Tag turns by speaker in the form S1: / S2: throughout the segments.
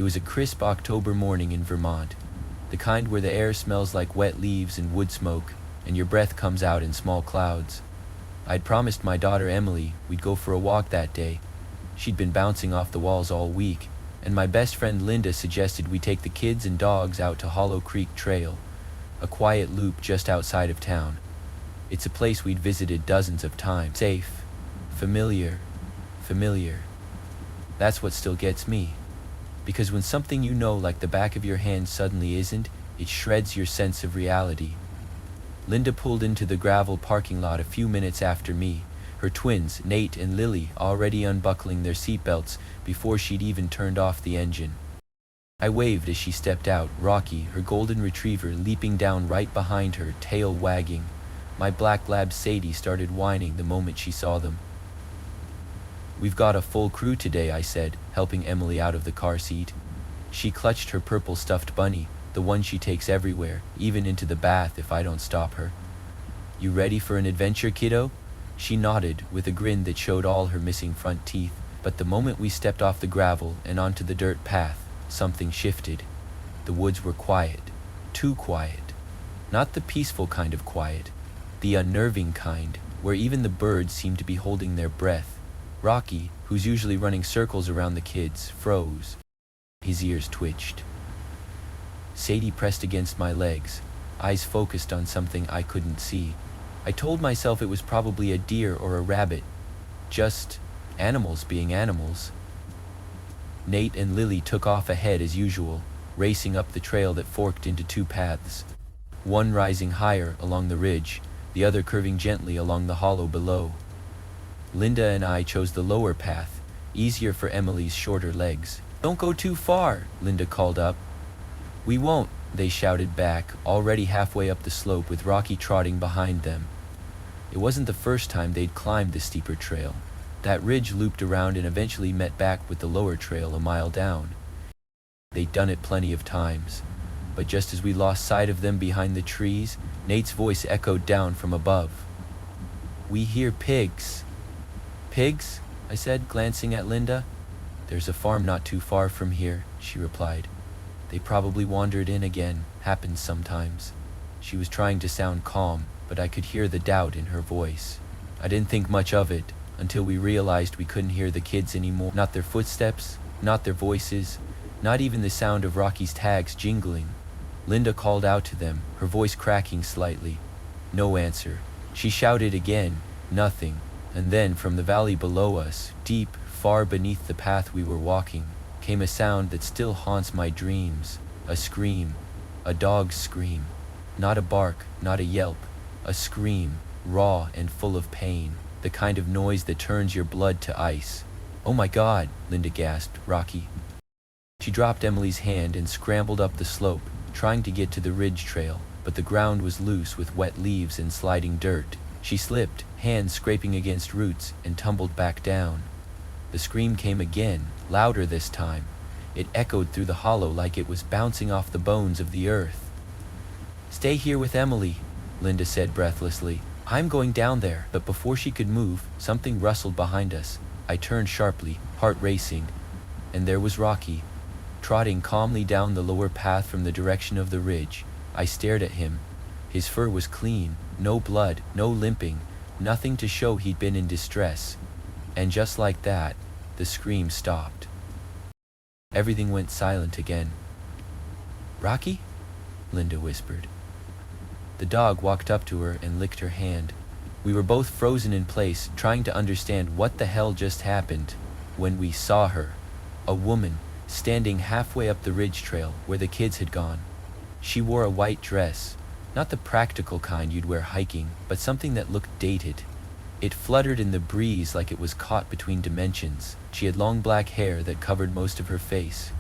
S1: It was a crisp October morning in Vermont, the kind where the air smells like wet leaves and wood smoke, and your breath comes out in small clouds. I'd promised my daughter Emily we'd go for a walk that day. She'd been bouncing off the walls all week, and my best friend Linda suggested we take the kids and dogs out to Hollow Creek Trail, a quiet loop just outside of town. It's a place we'd visited dozens of times. Safe, familiar. That's what still gets me. Because when something you know like the back of your hand suddenly isn't, it shreds your sense of reality. Linda pulled into the gravel parking lot a few minutes after me, her twins, Nate and Lily, already unbuckling their seatbelts before she'd even turned off the engine. I waved as she stepped out, Rocky, her golden retriever, leaping down right behind her, tail wagging. My black lab Sadie started whining the moment she saw them. "We've got a full crew today," I said, helping Emily out of the car seat. She clutched her purple stuffed bunny, the one she takes everywhere, even into the bath if I don't stop her. "You ready for an adventure, kiddo?" She nodded, with a grin that showed all her missing front teeth, but the moment we stepped off the gravel and onto the dirt path, something shifted. The woods were quiet. Too quiet. Not the peaceful kind of quiet. The unnerving kind, where even the birds seemed to be holding their breath. Rocky, who's usually running circles around the kids, froze. His ears twitched. Sadie pressed against my legs, eyes focused on something I couldn't see. I told myself it was probably a deer or a rabbit. Just animals being animals. Nate and Lily took off ahead as usual, racing up the trail that forked into two paths, one rising higher along the ridge, the other curving gently along the hollow below. Linda and I chose the lower path, easier for Emily's shorter legs. "Don't go too far," Linda called up. "We won't," they shouted back, already halfway up the slope with Rocky trotting behind them. It wasn't the first time they'd climbed the steeper trail. That ridge looped around and eventually met back with the lower trail a mile down. They'd done it plenty of times. But just as we lost sight of them behind the trees, Nate's voice echoed down from above. "We hear pigs." "Pigs?" I said, glancing at Linda. "There's a farm not too far from here," she replied. "They probably wandered in again. Happens sometimes." She was trying to sound calm, but I could hear the doubt in her voice. I didn't think much of it until we realized we couldn't hear the kids anymore. Not their footsteps, not their voices, not even the sound of Rocky's tags jingling. Linda called out to them, her voice cracking slightly. No answer. She shouted again, nothing. And then from the valley below us, deep, far beneath the path we were walking, came a sound that still haunts my dreams. A scream. A dog's scream. Not a bark, not a yelp. A scream, raw and full of pain. The kind of noise that turns your blood to ice. "Oh my God," Linda gasped, "Rocky." She dropped Emily's hand and scrambled up the slope, trying to get to the ridge trail, but the ground was loose with wet leaves and sliding dirt. She slipped, hands scraping against roots, and tumbled back down. The scream came again, louder this time. It echoed through the hollow like it was bouncing off the bones of the earth. "Stay here with Emily," Linda said breathlessly. "I'm going down there." But before she could move, something rustled behind us. I turned sharply, heart racing, and there was Rocky, trotting calmly down the lower path from the direction of the ridge. I stared at him. His fur was clean, no blood, no limping, nothing to show he'd been in distress. And just like that, the scream stopped. Everything went silent again. "Rocky?" Linda whispered. The dog walked up to her and licked her hand. We were both frozen in place, trying to understand what the hell just happened, when we saw her. A woman, standing halfway up the ridge trail where the kids had gone. She wore a white dress, not the practical kind you'd wear hiking, but something that looked dated. It fluttered in the breeze like it was caught between dimensions. She had long black hair that covered most of her face.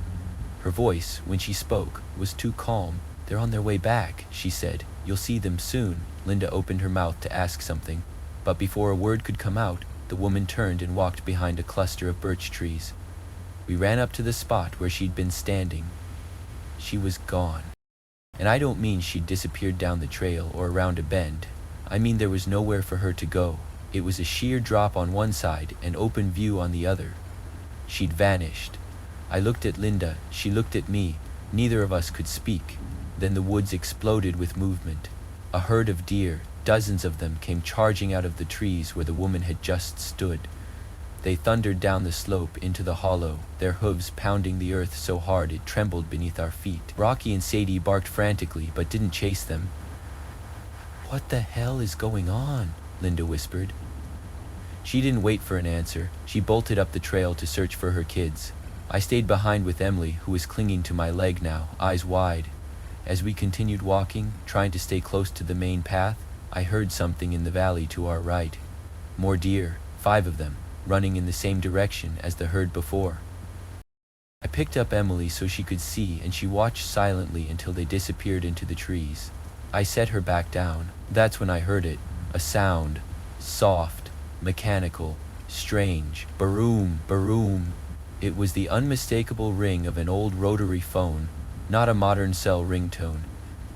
S1: Her voice, when she spoke, was too calm. "They're on their way back," she said. "You'll see them soon." Linda opened her mouth to ask something, but before a word could come out, the woman turned and walked behind a cluster of birch trees. We ran up to the spot where she'd been standing. She was gone. And I don't mean she'd disappeared down the trail or around a bend. I mean there was nowhere for her to go. It was a sheer drop on one side and open view on the other. She'd vanished. I looked at Linda, she looked at me. Neither of us could speak. Then the woods exploded with movement. A herd of deer, dozens of them, came charging out of the trees where the woman had just stood. They thundered down the slope into the hollow, their hooves pounding the earth so hard it trembled beneath our feet. Rocky and Sadie barked frantically, but didn't chase them. "What the hell is going on?" Linda whispered. She didn't wait for an answer. She bolted up the trail to search for her kids. I stayed behind with Emily, who was clinging to my leg now, eyes wide. As we continued walking, trying to stay close to the main path, I heard something in the valley to our right. More deer, 5 of them, running in the same direction as the herd before. I picked up Emily so she could see, and she watched silently until they disappeared into the trees. I set her back down. That's when I heard it, a sound, soft, mechanical, strange, baroom, baroom. It was the unmistakable ring of an old rotary phone, not a modern cell ringtone,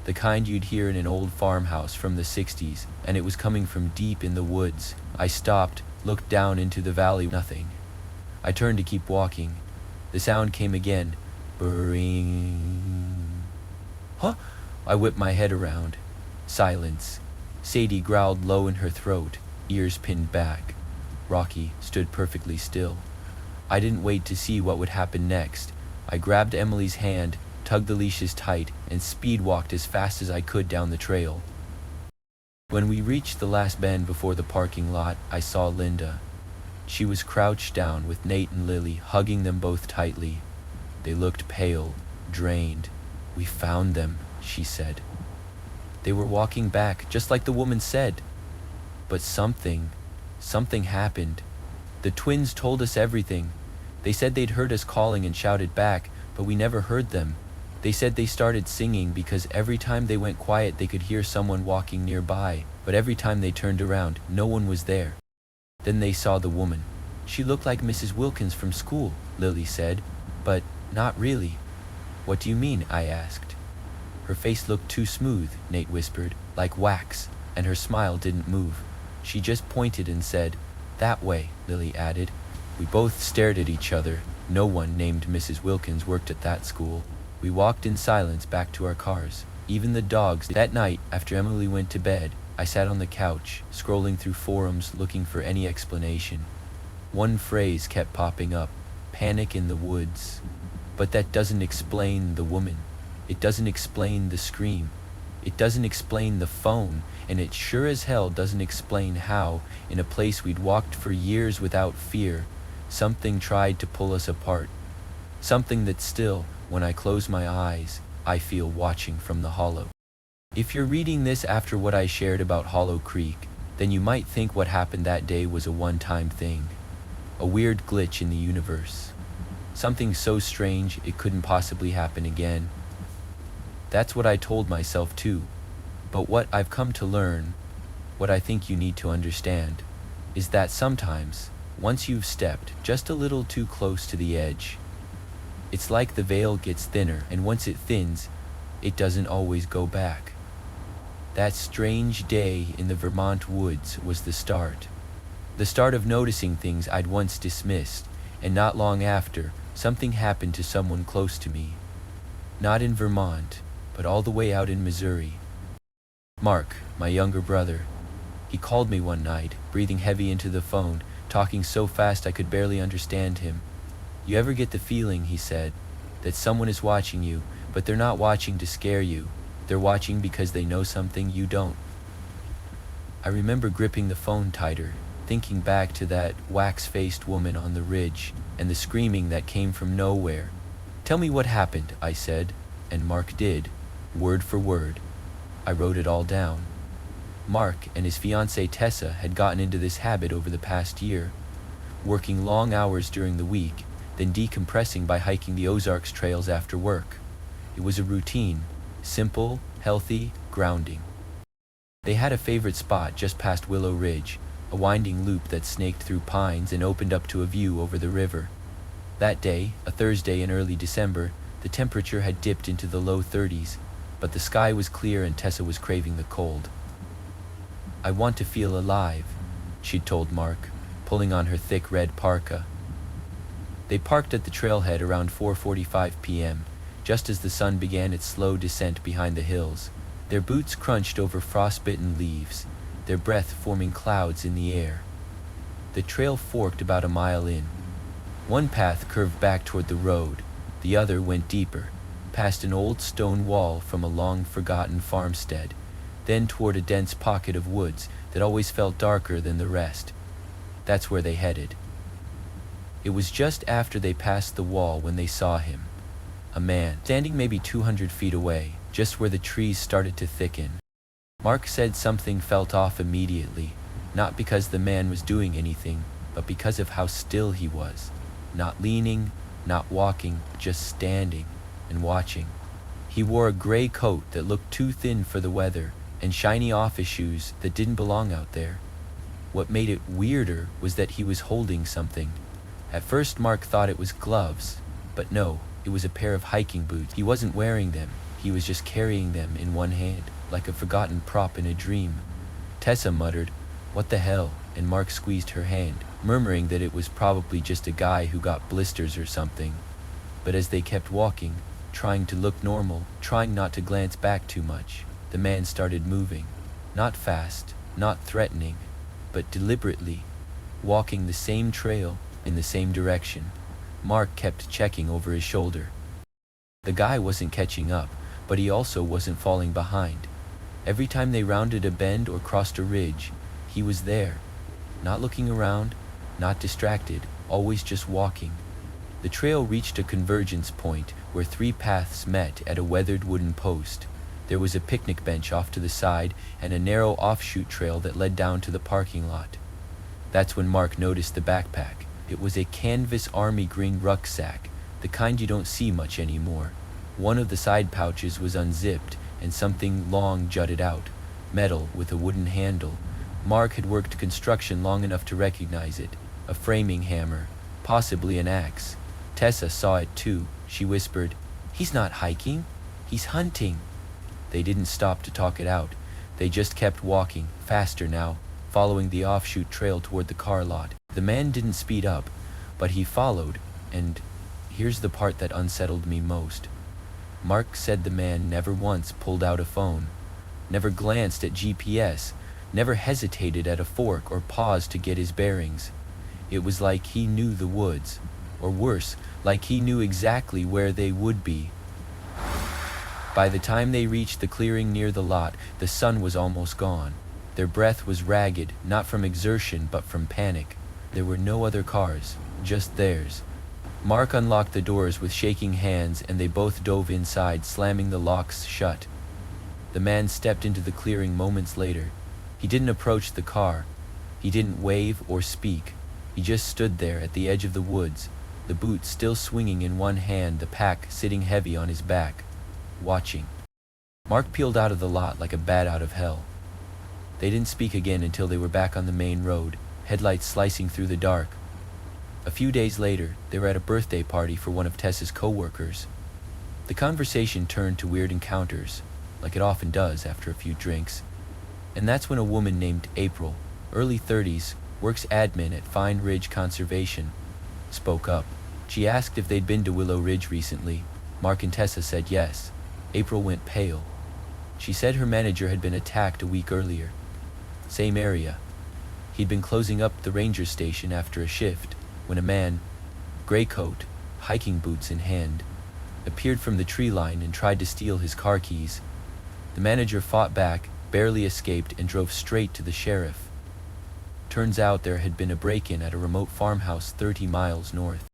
S1: the kind you'd hear in an old farmhouse from the 60s, and it was coming from deep in the woods. I stopped, looked down into the valley, nothing. I turned to keep walking. The sound came again, brrrring. Huh? I whipped my head around. Silence. Sadie growled low in her throat, ears pinned back. Rocky stood perfectly still. I didn't wait to see what would happen next. I grabbed Emily's hand, tugged the leashes tight, and speed walked as fast as I could down the trail. When we reached the last bend before the parking lot, I saw Linda. She was crouched down with Nate and Lily, hugging them both tightly. They looked pale, drained. "We found them," she said. They were walking back, just like the woman said. But something happened. The twins told us everything. They said they'd heard us calling and shouted back, but we never heard them. They said they started singing because every time they went quiet they could hear someone walking nearby, but every time they turned around, no one was there. Then they saw the woman. "She looked like Mrs. Wilkins from school," Lily said, "but not really." "What do you mean?" I asked. "Her face looked too smooth," Nate whispered, "like wax, and her smile didn't move. She just pointed and said, 'That way,'" Lily added. We both stared at each other. No one named Mrs. Wilkins worked at that school. We walked in silence back to our cars. Even the dogs. That night, after Emily went to bed, I sat on the couch, scrolling through forums looking for any explanation. One phrase kept popping up, "panic in the woods." But that doesn't explain the woman. It doesn't explain the scream. It doesn't explain the phone, and it sure as hell doesn't explain how, in a place we'd walked for years without fear, something tried to pull us apart. Something that still, when I close my eyes, I feel watching from the hollow. If you're reading this after what I shared about Hollow Creek, then you might think what happened that day was a one-time thing. A weird glitch in the universe. Something so strange it couldn't possibly happen again. That's what I told myself too. But what I've come to learn, what I think you need to understand, is that sometimes, once you've stepped just a little too close to the edge, it's like the veil gets thinner, and once it thins, it doesn't always go back. That strange day in the Vermont woods was the start. The start of noticing things I'd once dismissed, and not long after, something happened to someone close to me. Not in Vermont, but all the way out in Missouri. Mark, my younger brother. He called me one night, breathing heavy into the phone, talking so fast I could barely understand him. "You ever get the feeling," he said, "that someone is watching you, but they're not watching to scare you. They're watching because they know something you don't." I remember gripping the phone tighter, thinking back to that wax-faced woman on the ridge, and the screaming that came from nowhere. "Tell me what happened," I said, and Mark did, word for word. I wrote it all down. Mark and his fiancée Tessa had gotten into this habit over the past year, working long hours during the week, then decompressing by hiking the Ozarks trails after work. It was a routine, simple, healthy, grounding. They had a favorite spot just past Willow Ridge, a winding loop that snaked through pines and opened up to a view over the river. That day, a Thursday in early December, the temperature had dipped into the low 30s, but the sky was clear and Tessa was craving the cold. "I want to feel alive," she'd told Mark, pulling on her thick red parka. They parked at the trailhead around 4:45 p.m., just as the sun began its slow descent behind the hills. Their boots crunched over frostbitten leaves, their breath forming clouds in the air. The trail forked about a mile in. One path curved back toward the road, the other went deeper, past an old stone wall from a long-forgotten farmstead, then toward a dense pocket of woods that always felt darker than the rest. That's where they headed. It was just after they passed the wall when they saw him. A man, standing maybe 200 feet away, just where the trees started to thicken. Mark said something felt off immediately, not because the man was doing anything, but because of how still he was. Not leaning, not walking, just standing and watching. He wore a gray coat that looked too thin for the weather, and shiny office shoes that didn't belong out there. What made it weirder was that he was holding something. At first Mark thought it was gloves, but no, it was a pair of hiking boots. He wasn't wearing them, he was just carrying them in one hand, like a forgotten prop in a dream. Tessa muttered, "What the hell?" and Mark squeezed her hand, murmuring that it was probably just a guy who got blisters or something. But as they kept walking, trying to look normal, trying not to glance back too much, the man started moving. Not fast, not threatening, but deliberately, walking the same trail in the same direction. Mark kept checking over his shoulder. The guy wasn't catching up, but he also wasn't falling behind. Every time they rounded a bend or crossed a ridge, he was there, not looking around, not distracted, always just walking. The trail reached a convergence point where three paths met at a weathered wooden post. There was a picnic bench off to the side and a narrow offshoot trail that led down to the parking lot. That's when Mark noticed the backpack. It was a canvas army green rucksack, the kind you don't see much anymore. One of the side pouches was unzipped and something long jutted out, metal with a wooden handle. Mark had worked construction long enough to recognize it, a framing hammer, possibly an axe. Tessa saw it too. She whispered, "He's not hiking, he's hunting." They didn't stop to talk it out. They just kept walking, faster now, following the offshoot trail toward the car lot. The man didn't speed up, but he followed, and here's the part that unsettled me most. Mark said the man never once pulled out a phone, never glanced at GPS, never hesitated at a fork or paused to get his bearings. It was like he knew the woods, or worse, like he knew exactly where they would be. By the time they reached the clearing near the lot, the sun was almost gone. Their breath was ragged, not from exertion but from panic. There were no other cars, just theirs. Mark unlocked the doors with shaking hands and they both dove inside, slamming the locks shut. The man stepped into the clearing moments later. He didn't approach the car. He didn't wave or speak. He just stood there at the edge of the woods, the boot still swinging in one hand, the pack sitting heavy on his back, watching. Mark peeled out of the lot like a bat out of hell. They didn't speak again until they were back on the main road, headlights slicing through the dark. A few days later, they were at a birthday party for one of Tessa's co-workers. The conversation turned to weird encounters, like it often does after a few drinks. And that's when a woman named April, early 30s, works admin at Fine Ridge Conservation, spoke up. She asked if they'd been to Willow Ridge recently. Mark and Tessa said yes. April went pale. She said her manager had been attacked a week earlier. Same area. He'd been closing up the ranger station after a shift when a man, gray coat, hiking boots in hand, appeared from the tree line and tried to steal his car keys. The manager fought back, barely escaped, and drove straight to the sheriff. Turns out there had been a break-in at a remote farmhouse 30 miles north.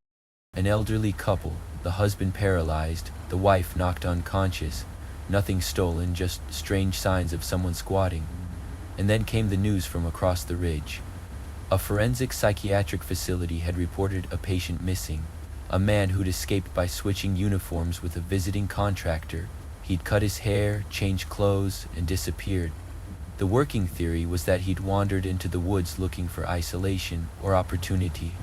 S1: An elderly couple, the husband paralyzed, the wife knocked unconscious. Nothing stolen, just strange signs of someone squatting. And then came the news from across the ridge. A forensic psychiatric facility had reported a patient missing, a man who'd escaped by switching uniforms with a visiting contractor. He'd cut his hair, changed clothes, and disappeared. The working theory was that he'd wandered into the woods looking for isolation or opportunity.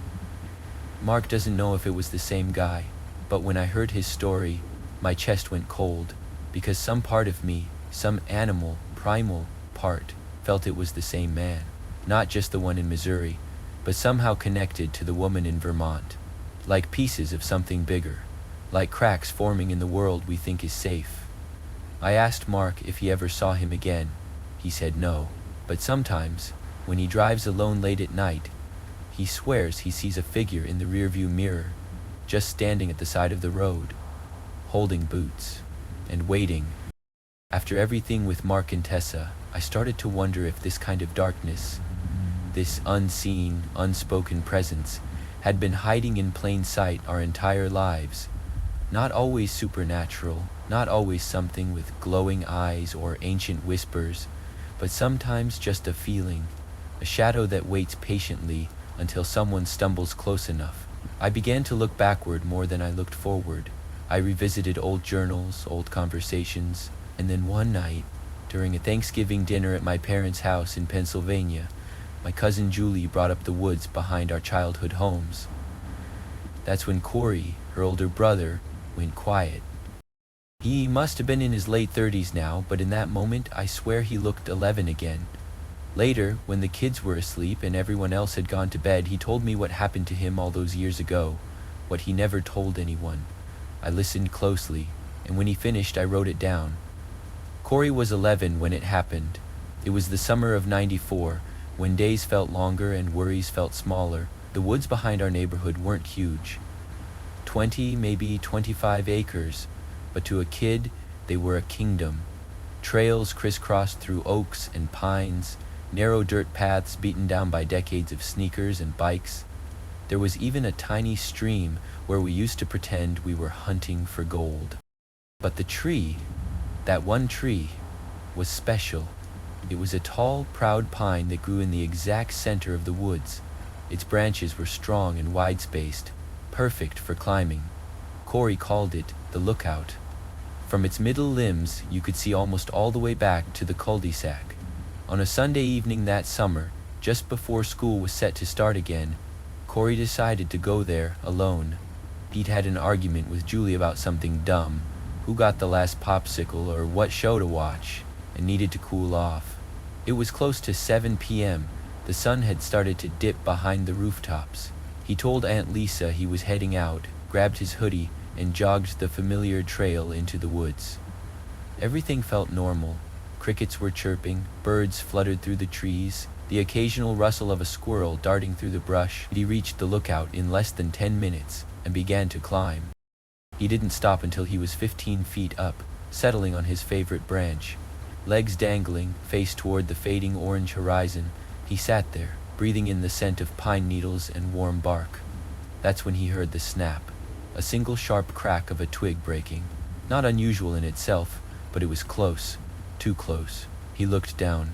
S1: Mark doesn't know if it was the same guy, but when I heard his story, my chest went cold, because some part of me, some animal, primal part, felt it was the same man. Not just the one in Missouri, but somehow connected to the woman in Vermont. like pieces of something bigger, like cracks forming in the world we think is safe. I asked Mark if he ever saw him again. He said no, but sometimes, when he drives alone late at night, he swears he sees a figure in the rearview mirror, just standing at the side of the road, holding boots, and waiting. After everything with Mark and Tessa, I started to wonder if this kind of darkness, this unseen, unspoken presence, had been hiding in plain sight our entire lives. Not always supernatural, not always something with glowing eyes or ancient whispers, but sometimes just a feeling, a shadow that waits patiently until someone stumbles close enough. I began to look backward more than I looked forward. I revisited old journals, old conversations, and then one night, during a Thanksgiving dinner at my parents' house in Pennsylvania, my cousin Julie brought up the woods behind our childhood homes. That's when Corey, her older brother, went quiet. He must have been in his late 30s now, but in that moment I swear he looked 11 again. Later, when the kids were asleep and everyone else had gone to bed, he told me what happened to him all those years ago, what he never told anyone. I listened closely, and when he finished I wrote it down. Corey was 11 when it happened. It was the summer of '94, when days felt longer and worries felt smaller. The woods behind our neighborhood weren't huge. 20, maybe 25 acres, but to a kid, they were a kingdom. Trails crisscrossed through oaks and pines, narrow dirt paths beaten down by decades of sneakers and bikes. There was even a tiny stream where we used to pretend we were hunting for gold. But the tree, that one tree, was special. It was a tall, proud pine that grew in the exact center of the woods. Its branches were strong and wide-spaced, perfect for climbing. Corey called it the lookout. From its middle limbs, you could see almost all the way back to the cul-de-sac. On a Sunday evening that summer, just before school was set to start again, Corey decided to go there alone. He'd had an argument with Julie about something dumb, who got the last popsicle or what show to watch, and needed to cool off. It was close to 7 p.m. The sun had started to dip behind the rooftops. He told Aunt Lisa he was heading out, grabbed his hoodie, and jogged the familiar trail into the woods. Everything felt normal. Crickets were chirping, birds fluttered through the trees, the occasional rustle of a squirrel darting through the brush. He reached the lookout in less than 10 minutes and began to climb. He didn't stop until he was 15 feet up, settling on his favorite branch. Legs dangling, face toward the fading orange horizon, he sat there, breathing in the scent of pine needles and warm bark. That's when he heard the snap, a single sharp crack of a twig breaking. Not unusual in itself, but it was close, too close. He looked down.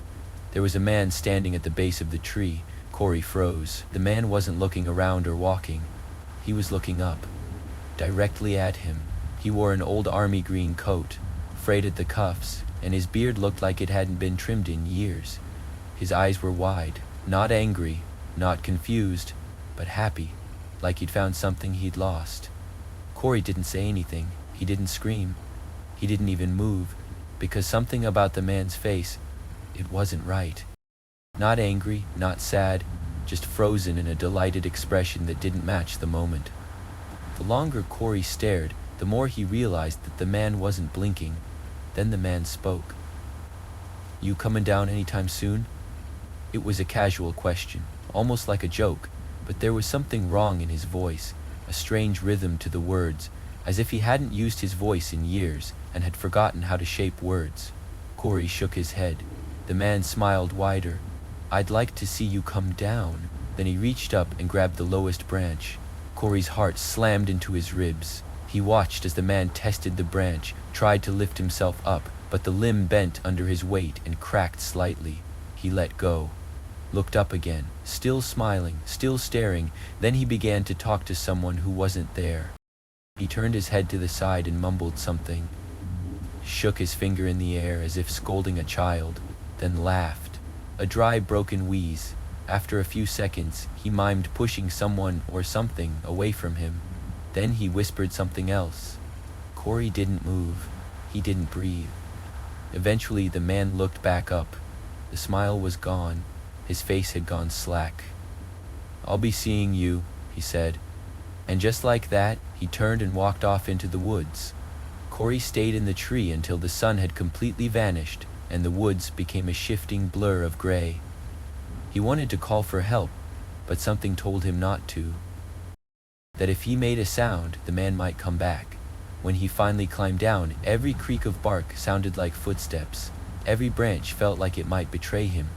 S1: There was a man standing at the base of the tree. Corey froze. The man wasn't looking around or walking. He was looking up, directly at him. He wore an old army green coat, frayed at the cuffs, and his beard looked like it hadn't been trimmed in years. His eyes were wide, not angry, not confused, but happy, like he'd found something he'd lost. Corey didn't say anything. He didn't scream. He didn't even move, because something about the man's face, it wasn't right. Not angry, not sad, just frozen in a delighted expression that didn't match the moment. The longer Corey stared, the more he realized that the man wasn't blinking. Then the man spoke. "You coming down anytime soon?" It was a casual question, almost like a joke, but there was something wrong in his voice, a strange rhythm to the words, as if he hadn't used his voice in years and had forgotten how to shape words. Corey shook his head. The man smiled wider. "I'd like to see you come down." Then he reached up and grabbed the lowest branch. Corey's heart slammed into his ribs. He watched as the man tested the branch, tried to lift himself up, but the limb bent under his weight and cracked slightly. He let go, looked up again, still smiling, still staring. Then he began to talk to someone who wasn't there. He turned his head to the side and mumbled something, shook his finger in the air as if scolding a child, then laughed, a dry, broken wheeze. After a few seconds, he mimed pushing someone or something away from him. Then he whispered something else. Corey didn't move. He didn't breathe. Eventually, the man looked back up. The smile was gone. His face had gone slack. "I'll be seeing you," he said. And just like that, he turned and walked off into the woods. Corey stayed in the tree until the sun had completely vanished and the woods became a shifting blur of gray. He wanted to call for help, but something told him not to. That if he made a sound, the man might come back. When he finally climbed down, every creak of bark sounded like footsteps. Every branch felt like it might betray him.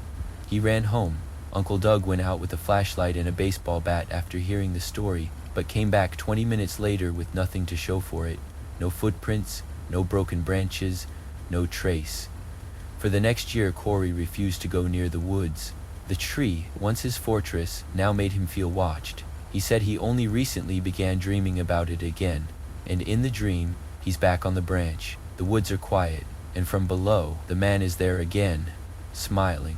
S1: He ran home. Uncle Doug went out with a flashlight and a baseball bat after hearing the story, but came back 20 minutes later with nothing to show for it. No footprints, no broken branches, no trace. For the next year, Corey refused to go near the woods. The tree, once his fortress, now made him feel watched. He said he only recently began dreaming about it again, and in the dream, he's back on the branch. The woods are quiet, and from below, the man is there again, smiling,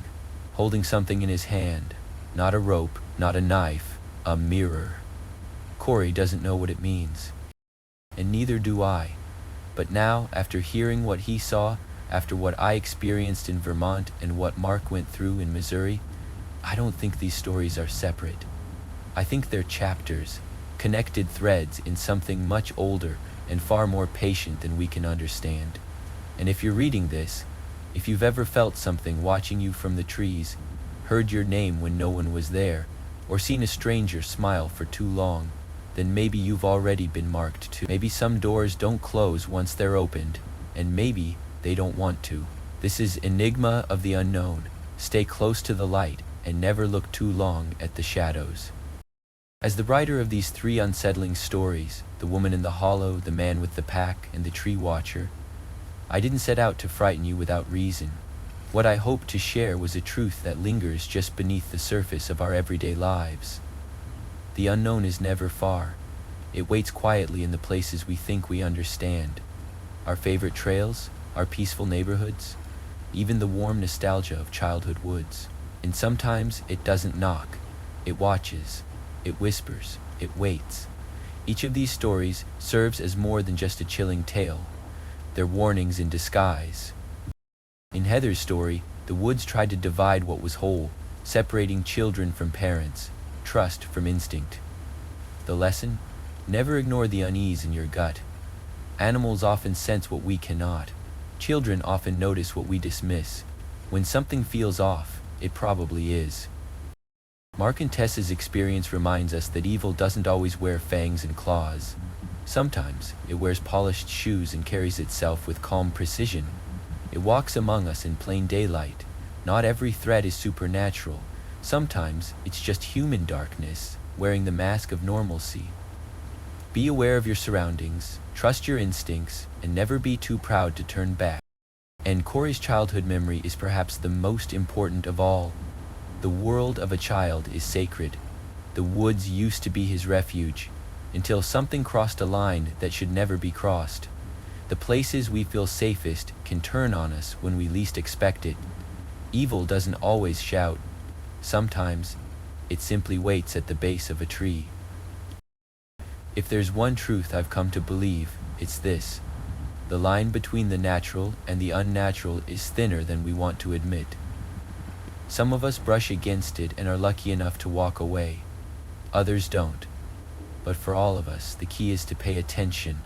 S1: holding something in his hand. Not a rope, not a knife, a mirror. Corey doesn't know what it means, and neither do I. But now, after hearing what he saw, after what I experienced in Vermont and what Mark went through in Missouri, I don't think these stories are separate. I think they're chapters, connected threads in something much older and far more patient than we can understand. And if you're reading this, if you've ever felt something watching you from the trees, heard your name when no one was there, or seen a stranger smile for too long, then maybe you've already been marked too. Maybe some doors don't close once they're opened, and maybe they don't want to. This is Enigma of the Unknown. Stay close to the light and never look too long at the shadows. As the writer of these three unsettling stories, the woman in the hollow, the man with the pack, and the tree watcher, I didn't set out to frighten you without reason. What I hoped to share was a truth that lingers just beneath the surface of our everyday lives. The unknown is never far. It waits quietly in the places we think we understand. Our favorite trails, our peaceful neighborhoods, even the warm nostalgia of childhood woods. And sometimes it doesn't knock. It watches. It whispers. It waits. Each of these stories serves as more than just a chilling tale. They're warnings in disguise. In Heather's story, the woods tried to divide what was whole, separating children from parents, trust from instinct. The lesson? Never ignore the unease in your gut. Animals often sense what we cannot. Children often notice what we dismiss. When something feels off, it probably is. Mark and Tessa's experience reminds us that evil doesn't always wear fangs and claws. Sometimes it wears polished shoes and carries itself with calm precision. It walks among us in plain daylight. Not every threat is supernatural. Sometimes it's just human darkness, wearing the mask of normalcy. Be aware of your surroundings, trust your instincts, and never be too proud to turn back. And Corey's childhood memory is perhaps the most important of all. The world of a child is sacred. The woods used to be his refuge, until something crossed a line that should never be crossed. The places we feel safest can turn on us when we least expect it. Evil doesn't always shout. Sometimes, it simply waits at the base of a tree. If there's one truth I've come to believe, it's this. The line between the natural and the unnatural is thinner than we want to admit. Some of us brush against it and are lucky enough to walk away. Others don't. But for all of us, the key is to pay attention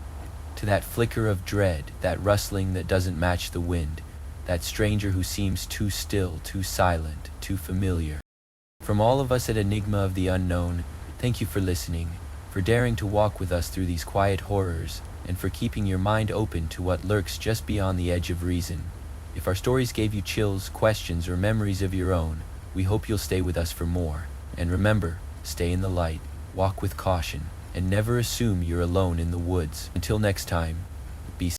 S1: to that flicker of dread, that rustling that doesn't match the wind, that stranger who seems too still, too silent, too familiar. From all of us at Enigma of the Unknown, thank you for listening, for daring to walk with us through these quiet horrors, and for keeping your mind open to what lurks just beyond the edge of reason. If our stories gave you chills, questions, or memories of your own, we hope you'll stay with us for more. And remember, stay in the light, walk with caution, and never assume you're alone in the woods. Until next time, be safe.